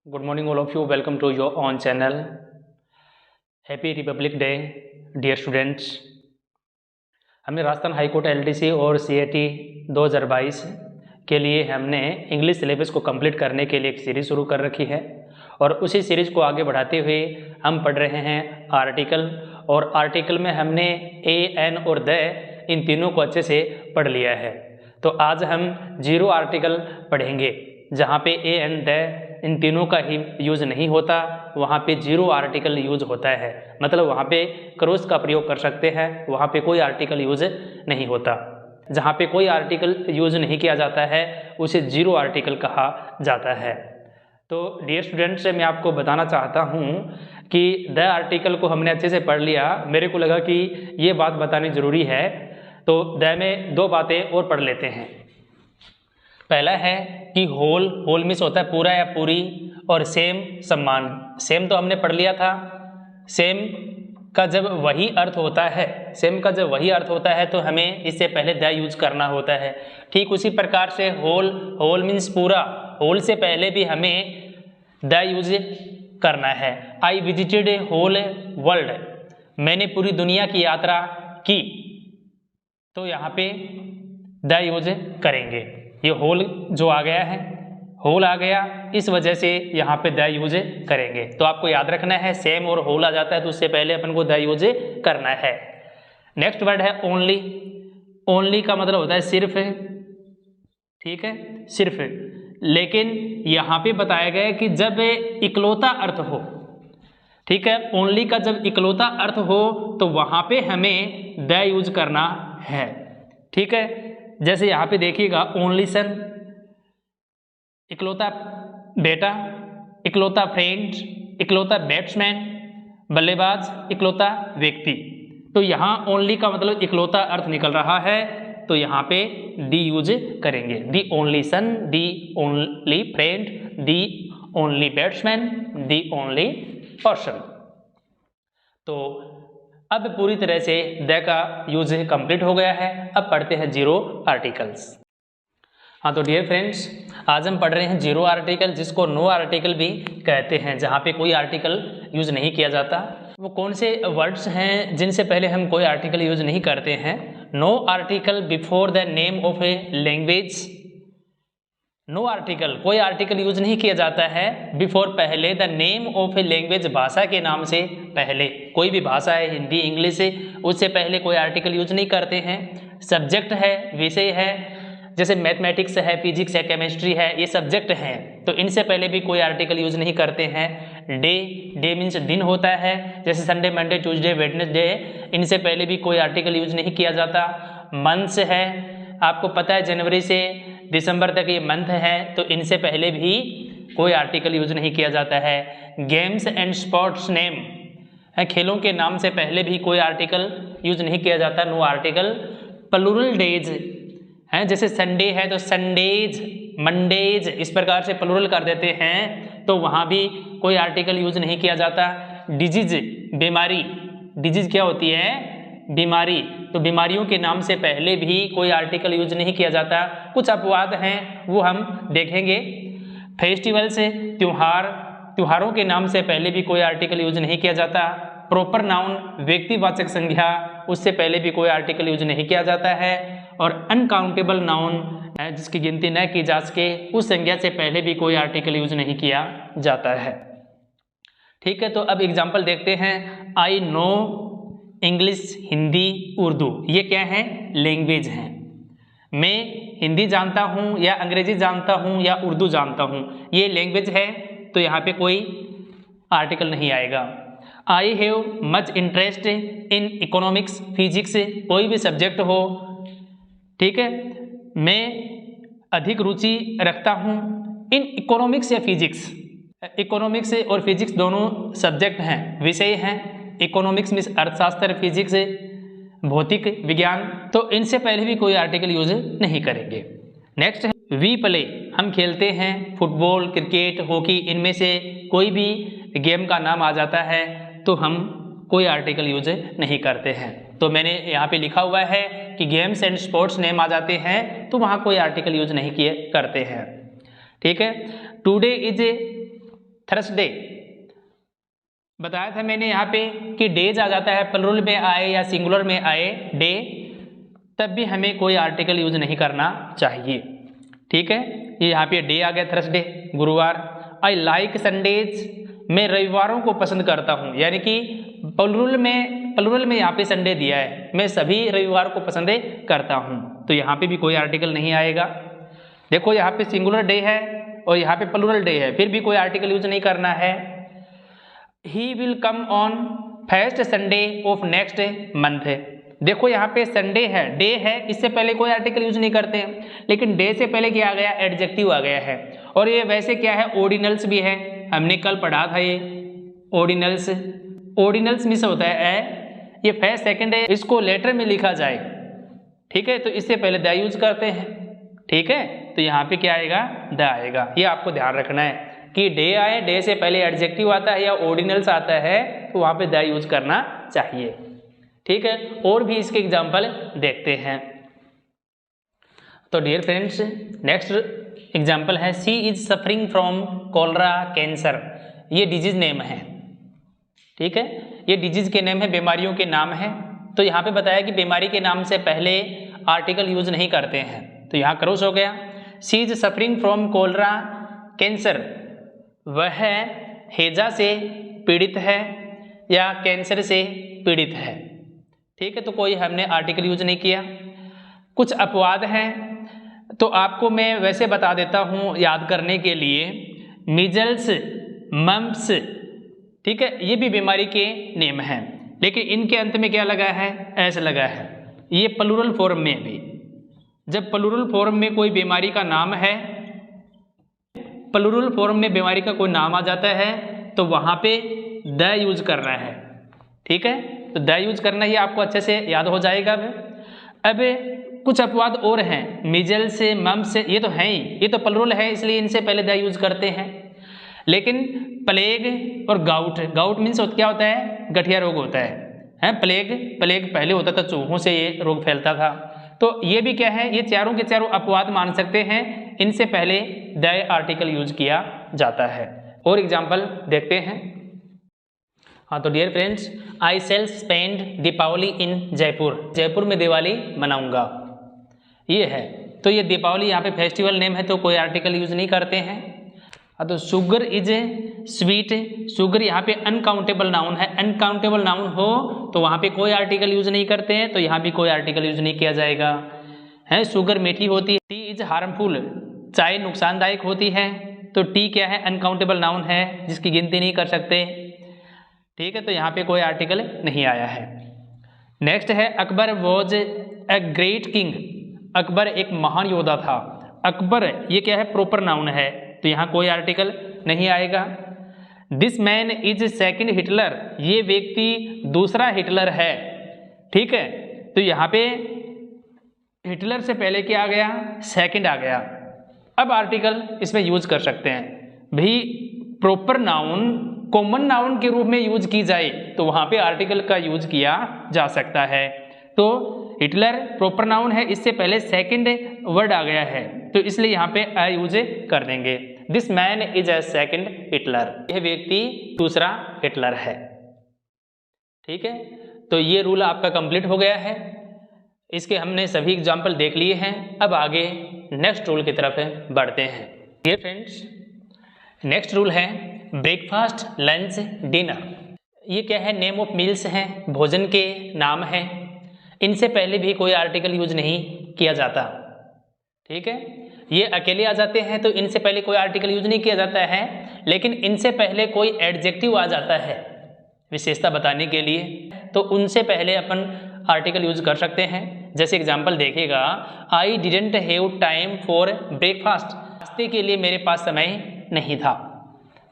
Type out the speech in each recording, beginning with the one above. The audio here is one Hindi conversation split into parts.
Good morning, all of you. Welcome to your own channel. Happy Republic Day, dear students. हमने राजस्थान हाईकोर्ट एलडीसी और सीएटी 2022 के लिए हमने इंग्लिश सिलेबस को कंप्लीट करने के लिए एक सीरीज़ शुरू कर रखी है और उसी सीरीज़ को आगे बढ़ाते हुए हम पढ़ रहे हैं आर्टिकल। और आर्टिकल में हमने ए, एन और द इन तीनों को अच्छे से पढ़ लिया है। तो आज हम जीरो आर्टिकल पढ़ेंगे, जहाँ पे ए, एन, द इन तीनों का ही यूज़ नहीं होता, वहाँ पे जीरो आर्टिकल यूज़ होता है। मतलब वहाँ पे क्रॉस का प्रयोग कर सकते हैं, वहाँ पे कोई आर्टिकल यूज़ नहीं होता। जहाँ पे कोई आर्टिकल यूज़ नहीं किया जाता है उसे जीरो आर्टिकल कहा जाता है। तो डियर स्टूडेंट्स, मैं आपको बताना चाहता हूँ कि द आर्टिकल को हमने अच्छे से पढ़ लिया। मेरे को लगा कि ये बात बतानी ज़रूरी है, तो द में दो बातें और पढ़ लेते हैं। पहला है कि होल मीन्स होता है पूरा या पूरी, और सेम सम्मान। सेम तो हमने पढ़ लिया था। सेम का जब वही अर्थ होता है तो हमें इससे पहले द यूज करना होता है। ठीक उसी प्रकार से होल मीन्स पूरा, होल से पहले भी हमें द यूज करना है। I visited a whole world, मैंने पूरी दुनिया की यात्रा की, तो यहाँ पे द यूज करेंगे। ये होल जो आ गया है, होल आ गया, इस वजह से यहाँ पे द यूज करेंगे। तो आपको याद रखना है, सेम और होल आ जाता है तो उससे पहले अपन को द यूज करना है। नेक्स्ट वर्ड है ओनली। ओनली का मतलब होता है सिर्फ, ठीक है, सिर्फ। लेकिन यहाँ पे बताया गया है कि जब इकलौता अर्थ हो, ठीक है, ओनली का जब इकलौता अर्थ हो तो वहाँ पे हमें द यूज करना है। ठीक है, जैसे यहाँ पे देखिएगा, ओनली सन इकलौता बेटा, इकलौता फ्रेंड, इकलौता बैट्समैन, बल्लेबाज, इकलौता व्यक्ति। तो यहाँ ओनली का मतलब इकलौता अर्थ निकल रहा है, तो यहाँ पे दी यूज करेंगे। The only son, the only friend, the only batsman, the only person. तो अब पूरी तरह से द का यूज कंप्लीट हो गया है। अब पढ़ते हैं जीरो आर्टिकल्स। हाँ, तो डियर फ्रेंड्स, आज हम पढ़ रहे हैं जीरो आर्टिकल, जिसको नो आर्टिकल भी कहते हैं, जहाँ पे कोई आर्टिकल यूज नहीं किया जाता। वो कौन से वर्ड्स हैं जिनसे पहले हम कोई आर्टिकल यूज नहीं करते हैं? No article before the name of a language. No article, कोई आर्टिकल यूज नहीं किया जाता है बिफोर, पहले, the name of a language, भाषा के नाम से पहले। कोई भी भाषा है, हिंदी, इंग्लिश है, उससे पहले कोई आर्टिकल यूज नहीं करते हैं। सब्जेक्ट है, विषय है, जैसे मैथमेटिक्स है, फिजिक्स है, केमिस्ट्री है, ये सब्जेक्ट हैं, तो इनसे पहले भी कोई आर्टिकल यूज नहीं करते हैं। डे मीन्स दिन होता है, जैसे संडे, मंडे, ट्यूसडे, वेडनेसडे, इनसे पहले भी कोई आर्टिकल यूज नहीं किया जाता। मंथ्स है, आपको पता है जनवरी से दिसंबर तक ये मंथ है, तो इनसे पहले भी कोई आर्टिकल यूज नहीं किया जाता है। गेम्स एंड स्पोर्ट्स नेम है, खेलों के नाम से पहले भी कोई आर्टिकल यूज नहीं किया जाता, नो आर्टिकल। प्लूरल डेज है, जैसे संडे है तो संडेज, मंडेज, इस प्रकार से प्लूरल कर देते हैं, तो वहाँ भी कोई आर्टिकल यूज नहीं किया जाता। डिजीज, बीमारी, डिजीज क्या होती है? बीमारी, तो बीमारियों के नाम से पहले भी कोई आर्टिकल यूज नहीं किया जाता। कुछ अपवाद हैं, वो हम देखेंगे। फेस्टिवल से त्योहार, त्योहारों के नाम से पहले भी कोई आर्टिकल यूज नहीं किया जाता। प्रॉपर नाउन, व्यक्तिवाचक संज्ञा, उससे पहले भी कोई आर्टिकल यूज नहीं किया जाता है। और अनकाउंटेबल नाउन है, जिसकी गिनती न की जा सके, उस संज्ञा से पहले भी कोई आर्टिकल यूज नहीं किया जाता है। ठीक है, तो अब एग्जाम्पल देखते हैं। I know English, Hindi, Urdu, ये क्या है? लैंग्वेज हैं। मैं हिंदी जानता हूँ या अंग्रेजी जानता हूँ या उर्दू जानता हूँ, ये लैंग्वेज है, तो यहाँ पे कोई आर्टिकल नहीं आएगा। I have much interest in economics, physics, कोई भी सब्जेक्ट हो, ठीक है, मैं अधिक रुचि रखता हूँ इन इकोनॉमिक्स या फिजिक्स। इकोनॉमिक्स और फिजिक्स दोनों सब्जेक्ट हैं, विषय हैं। इकोनॉमिक्स मीन्स अर्थशास्त्र, फिजिक्स भौतिक विज्ञान, तो इनसे पहले भी कोई आर्टिकल यूज नहीं करेंगे। नेक्स्ट है वी प्ले, हम खेलते हैं। फुटबॉल, क्रिकेट, हॉकी, इनमें से कोई भी गेम का नाम आ जाता है तो हम कोई आर्टिकल यूज नहीं करते हैं। तो मैंने यहाँ पे लिखा हुआ है कि गेम्स एंड स्पोर्ट्स नेम आ जाते हैं तो वहाँ कोई आर्टिकल यूज नहीं किए करते हैं। ठीक है, टुडे इज थर्सडे। बताया था मैंने यहाँ पे कि डेज आ जाता है, प्लुरल में आए या सिंगुलर में आए डे, तब भी हमें कोई आर्टिकल यूज नहीं करना चाहिए। ठीक है, ये यहाँ पे डे आ गया थर्सडे, गुरुवार। आई लाइक संडेज, मैं रविवारों को पसंद करता हूँ, यानी कि प्लुरल में यहाँ पे संडे दिया है, मैं सभी रविवार को पसंद करता हूँ, तो यहाँ पे भी कोई आर्टिकल नहीं आएगा। देखो यहाँ पे सिंगुलर डे है और यहाँ पे प्लुरल डे है, फिर भी कोई आर्टिकल यूज नहीं करना है। He will come on first Sunday off next month. देखो यहाँ पे संडे है, डे है, इससे पहले कोई आर्टिकल यूज नहीं करते हैं, लेकिन डे से पहले क्या आ गया, एडजेक्टिव आ गया है। और ये वैसे क्या है, ऑर्डिनल्स भी है, हमने कल पढ़ा था ये ऑर्डिनल्स। ऑर्डिनल्स मिस होता है ये फर्स्ट सेकंड है, इसको लेटर में लिखा जाए, ठीक है, तो इससे पहले द यूज करते हैं। ठीक है, तो यहाँ पे क्या आएगा, द आएगा। ये आपको ध्यान रखना है कि डे आए, डे से पहले एडजेक्टिव आता है या ऑर्डिनल्स आता है, तो वहाँ पे द यूज करना चाहिए। ठीक है, और भी इसके एग्जाम्पल देखते हैं। तो डियर फ्रेंड्स, नेक्स्ट एग्जाम्पल है she is suffering from cholera cancer. ये डिजीज नेम है। ठीक है, ये डिजीज के नेम है, बीमारियों के नाम है। तो यहाँ पे बताया कि बीमारी के नाम से पहले आर्टिकल यूज नहीं करते हैं, तो यहाँ क्रॉस हो गया। She is suffering from cholera cancer, वह हैजा से पीड़ित है या कैंसर से पीड़ित है। ठीक है, तो कोई हमने आर्टिकल यूज नहीं किया। कुछ अपवाद हैं, तो आपको मैं वैसे बता देता हूँ याद करने के लिए। मीजल्स, मम्प्स, ठीक है, ये भी बीमारी के नेम हैं, लेकिन इनके अंत में क्या लगा है, एस लगा है। ये प्लुरल फॉर्म में भी, जब प्लुरल फॉर्म में कोई बीमारी का नाम है, प्लुरल फॉर्म में बीमारी का कोई नाम आ जाता है, तो वहाँ पे द यूज करना है। ठीक है, तो द यूज करना, ये आपको अच्छे से याद हो जाएगा। अब कुछ अपवाद और हैं, मिजल्स से, मम्प्स से, ये तो हैं ही, ये तो प्लुरल है, इसलिए इनसे पहले द यूज करते हैं। लेकिन प्लेग और गाउट, गाउट मीन्स क्या होता है, गठिया रोग होता है। प्लेग पहले होता था, चूहों से ये रोग फैलता था। तो ये भी क्या है, ये चारों के चारों अपवाद मान सकते हैं, इनसे पहले द आर्टिकल यूज किया जाता है। और एग्जाम्पल देखते हैं। हाँ, तो dear friends, I shall spend Deepawali इन जयपुर, जयपुर में दिवाली मनाऊंगा, ये है। तो ये दीपावली यहाँ पे फेस्टिवल नेम है, तो कोई आर्टिकल यूज नहीं करते हैं। तो शुगर इज स्वीट, शुगर यहाँ पे अनकाउंटेबल नाउन है, अनकाउंटेबल नाउन हो तो वहाँ पे कोई आर्टिकल यूज नहीं करते हैं, तो यहाँ भी कोई आर्टिकल यूज नहीं किया जाएगा। है, शुगर मीठी होती है। टी इज हार्मफुल, चाय नुकसानदायक होती है, तो टी क्या है, अनकाउंटेबल नाउन है, जिसकी गिनती नहीं कर सकते। ठीक है, तो यहाँ पे कोई आर्टिकल नहीं आया है। नेक्स्ट है Akbar was a great king, Akbar एक महान योद्धा था। अकबर ये क्या है, प्रॉपर नाउन है, तो यहाँ कोई आर्टिकल नहीं आएगा। This man is second Hitler, ये व्यक्ति दूसरा हिटलर है। ठीक है, तो यहाँ पे हिटलर से पहले क्या आ गया, सेकंड आ गया। अब आर्टिकल इसमें यूज कर सकते हैं भाई, प्रॉपर नाउन कॉमन नाउन के रूप में यूज की जाए तो वहाँ पे आर्टिकल का यूज किया जा सकता है। तो हिटलर प्रॉपर नाउन है, इससे पहले सेकंड वर्ड आ गया है, तो इसलिए यहाँ पे अ यूज कर देंगे। This man is a second Hitler, यह व्यक्ति दूसरा हिटलर है। ठीक है, तो ये रूल आपका कंप्लीट हो गया है। इसके हमने सभी एग्जाम्पल देख लिए हैं। अब आगे नेक्स्ट रूल की तरफ बढ़ते हैं। डियर फ्रेंड्स, नेक्स्ट रूल है ब्रेकफास्ट, लंच, डिनर। ये क्या है, नेम ऑफ मील्स हैं, भोजन के नाम हैं। इनसे पहले भी कोई आर्टिकल यूज नहीं किया जाता। ठीक है, ये अकेले आ जाते हैं, तो इनसे पहले कोई आर्टिकल यूज नहीं किया जाता है, लेकिन इनसे पहले कोई एडजेक्टिव आ जाता है विशेषता बताने के लिए, तो उनसे पहले अपन आर्टिकल यूज कर सकते हैं। जैसे एग्जाम्पल देखिएगा, I didn't have time for breakfast, नाश्ते के लिए मेरे पास समय नहीं था।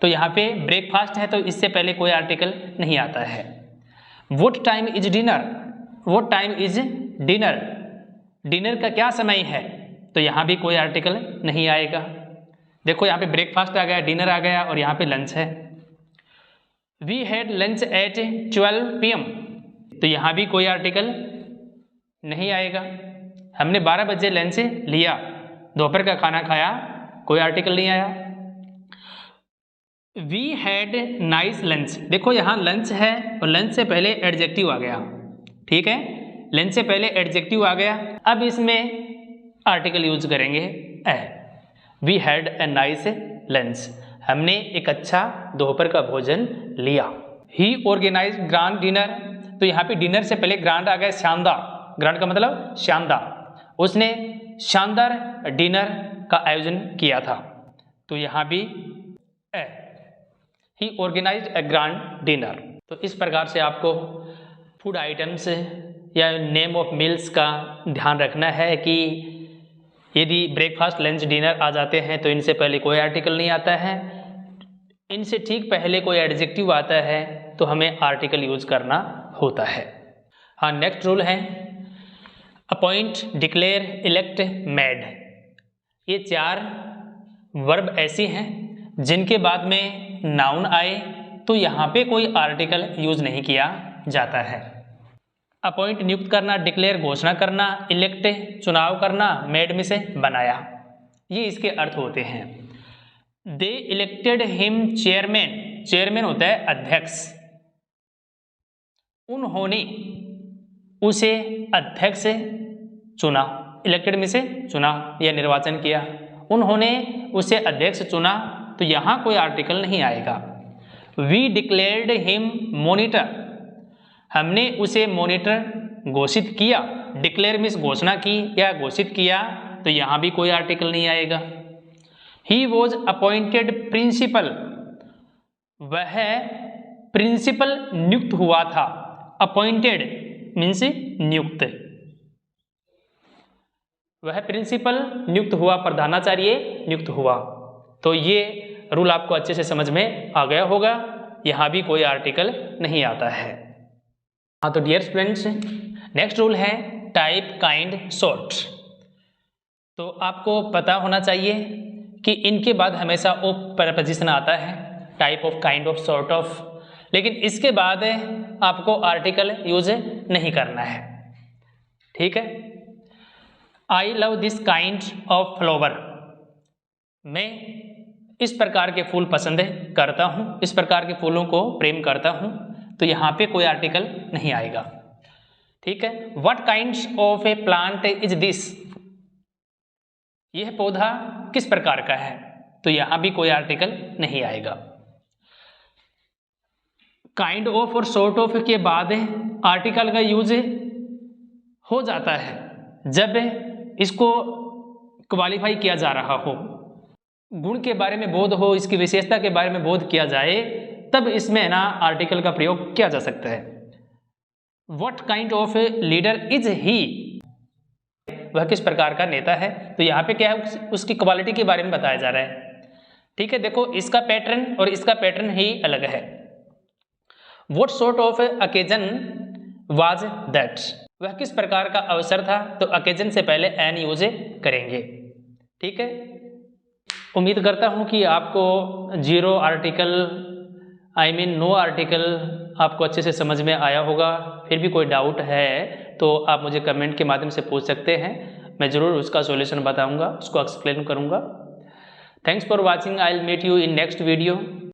तो यहाँ पे ब्रेकफास्ट है, तो इससे पहले कोई आर्टिकल नहीं आता है। What time is dinner, what time is dinner, dinner का क्या समय है, तो यहाँ भी कोई आर्टिकल नहीं आएगा। देखो यहाँ पे ब्रेकफास्ट आ गया, डिनर आ गया, और यहाँ पे लंच है। We had lunch at 12 PM, तो यहाँ भी कोई आर्टिकल नहीं आएगा। हमने 12 बजे लंच लिया, दोपहर का खाना खाया, कोई आर्टिकल नहीं आया। We had nice lunch. देखो यहाँ लंच है और लंच से पहले एडजेक्टिव आ गया, ठीक है, लंच से पहले एडजेक्टिव आ गया। अब इसमें आर्टिकल यूज करेंगे a. We had a nice lunch, हमने एक अच्छा दोपहर का भोजन लिया। ही ऑर्गेनाइज ग्रांड डिनर, तो यहाँ पे डिनर से पहले ग्रांड आ गया, शानदार, ग्रांड का मतलब शानदार, उसने शानदार डिनर का आयोजन किया था, तो यहाँ भी ए। ही ऑर्गेनाइज ए ग्रांड डिनर। तो इस प्रकार से आपको फूड आइटम्स या नेम ऑफ मील्स का ध्यान रखना है कि यदि ब्रेकफास्ट लंच डिनर आ जाते हैं तो इनसे पहले कोई आर्टिकल नहीं आता है, इनसे ठीक पहले कोई एडजेक्टिव आता है तो हमें आर्टिकल यूज करना होता है। हाँ, नेक्स्ट रूल है अपॉइंट, डिक्लेयर, इलेक्ट, मेड। ये 4 वर्ब ऐसी हैं जिनके बाद में नाउन आए तो यहाँ पे कोई आर्टिकल यूज नहीं किया जाता है। अपॉइंट नियुक्त करना, डिक्लेयर घोषणा करना, इलेक्ट चुनाव करना, मेड में से बनाया, ये इसके अर्थ होते हैं। दे इलेक्टेड हिम चेयरमैन, चेयरमैन होता है अध्यक्ष, उन्होंने उसे अध्यक्ष चुना, इलेक्टेड में से चुना या निर्वाचन किया, उन्होंने उसे अध्यक्ष चुना, तो यहाँ कोई आर्टिकल नहीं आएगा। वी डिक्लेयर्ड हिम मॉनिटर, हमने उसे मॉनिटर घोषित किया, डिक्लेयर मीन्स घोषणा की या घोषित किया, तो यहाँ भी कोई आर्टिकल नहीं आएगा। ही वॉज अपॉइंटेड प्रिंसिपल, वह प्रिंसिपल नियुक्त हुआ था, अपॉइंटेड मीन्स नियुक्त, वह प्रिंसिपल नियुक्त हुआ, प्रधानाचार्य नियुक्त हुआ। तो ये रूल आपको अच्छे से समझ में आ गया होगा, यहाँ भी कोई आर्टिकल नहीं आता है। हाँ, तो डियर स्टूडेंट्स, नेक्स्ट रूल है टाइप, काइंड, सॉर्ट। तो आपको पता होना चाहिए कि इनके बाद हमेशा ऑफ प्रपोजिशन आता है, type of, kind of, sort of, लेकिन इसके बाद आपको आर्टिकल यूज नहीं करना है, ठीक है। I love this kind of flower, मैं इस प्रकार के फूल पसंद करता हूँ, इस प्रकार के फूलों को प्रेम करता हूँ, तो यहाँ पे कोई आर्टिकल नहीं आएगा, ठीक है। What kinds of A plant is this, यह पौधा किस प्रकार का है, तो यहाँ भी कोई आर्टिकल नहीं आएगा। काइंड ऑफ और सॉर्ट ऑफ के बाद आर्टिकल का यूज हो जाता है जब इसको क्वालिफाई किया जा रहा हो, गुण के बारे में बोध हो, इसकी विशेषता के बारे में बोध किया जाए, तब इसमें ना आर्टिकल का प्रयोग किया जा सकता है। What kind of leader is he, वह किस प्रकार का नेता है, तो यहाँ पे क्या है, उसकी क्वालिटी के बारे में बताया जा रहा है, ठीक है। देखो इसका पैटर्न और इसका पैटर्न ही अलग है। What sort of occasion was that, वह किस प्रकार का अवसर था, तो अकेजन से पहले एन यूज करेंगे, ठीक है। उम्मीद करता हूँ कि आपको जीरो आर्टिकल, नो आर्टिकल आपको अच्छे से समझ में आया होगा। फिर भी कोई डाउट है तो आप मुझे कमेंट के माध्यम से पूछ सकते हैं, मैं ज़रूर उसका सॉल्यूशन बताऊंगा, उसको एक्सप्लेन करूंगा। Thanks for watching, I will meet you in next video.